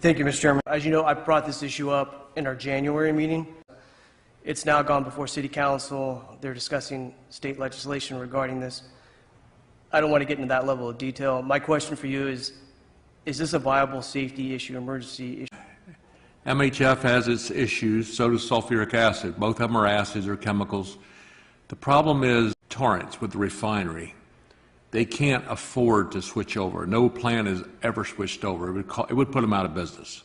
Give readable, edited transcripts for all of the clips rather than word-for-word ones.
Thank you, Mr. Chairman. As you know, I brought this issue up in our January meeting. It's now gone before City Council. They're discussing state legislation regarding this. I don't want to get into that level of detail. My question for you is this a viable safety issue, emergency issue? MHF has its issues, so does sulfuric acid. Both of them are acids or chemicals. The problem is Torrance with the refinery. They can't afford to switch over. No plant has ever switched over. It would put them out of business.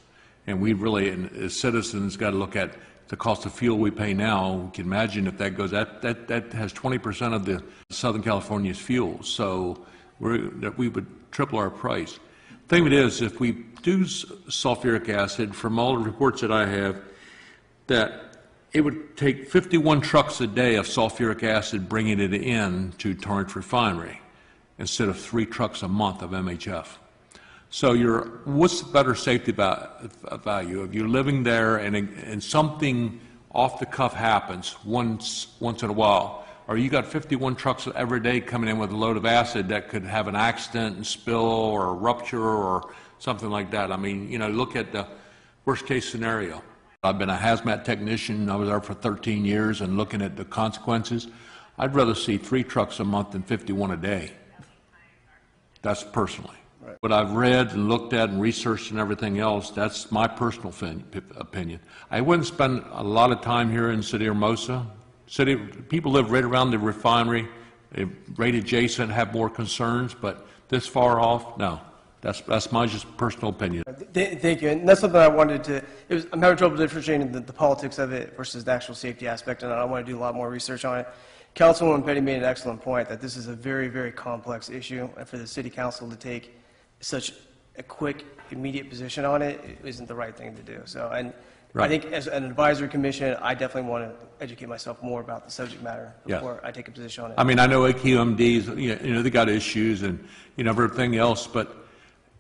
And we really, as citizens, got to look at the cost of fuel we pay now. We can imagine if that goes, that has 20% of the Southern California's fuel. So we would triple our price. The thing is, if we do sulfuric acid, from all the reports that I have, that it would take 51 trucks a day of sulfuric acid bringing it in to Torrance Refinery, instead of 3 trucks a month of MHF. So what's the better safety value? If you're living there and something off the cuff happens once in a while, or you got 51 trucks every day coming in with a load of acid that could have an accident and spill or a rupture or something like that. I mean, you know, look at the worst case scenario. I've been a hazmat technician. I was there for 13 years and looking at the consequences. I'd rather see 3 trucks a month than 51 a day. That's personally. Right. What I've read and looked at and researched and everything else, that's my personal opinion. I wouldn't spend a lot of time here in the city of Hermosa. People live right around the refinery, right adjacent, have more concerns, but this far off, no. That's my just personal opinion. Thank you. And that's something I wanted to, I'm having trouble differentiating the politics of it versus the actual safety aspect, and I want to do a lot more research on it. Councilwoman Petty made an excellent point that this is a very, very complex issue, and for the City Council to take such a quick, immediate position on it isn't the right thing to do. So, and right. I think as an advisory commission, I definitely want to educate myself more about the subject matter before I take a position on it. I mean, I know AQMDs, you know, they got issues and, you know, everything else, but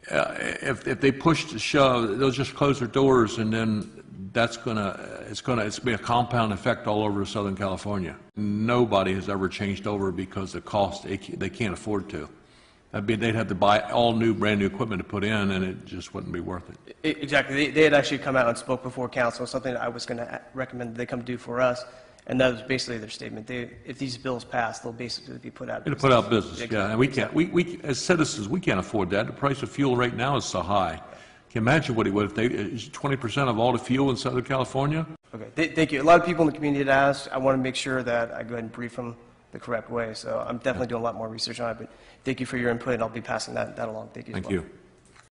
if they push the shove, they'll just close their doors, and then it's gonna be a compound effect all over Southern California. Nobody has ever changed over because the cost they can't afford to. They'd have to buy all new, brand new equipment to put in, and it just wouldn't be worth it. Exactly. They had actually come out and spoke before council, something I was going to recommend they come do for us, and that was basically their statement. If these bills pass, they'll basically be put out of business. It'll put out business, exactly. Yeah. And we can't. We as citizens, we can't afford that. The price of fuel right now is so high. Can you imagine what it would if they 20% of all the fuel in Southern California? Okay. Thank you. A lot of people in the community had asked. I want to make sure that I go ahead and brief them the correct way. So I'm definitely doing a lot more research on it. But thank you for your input, and I'll be passing that along. Thank you. Thank you.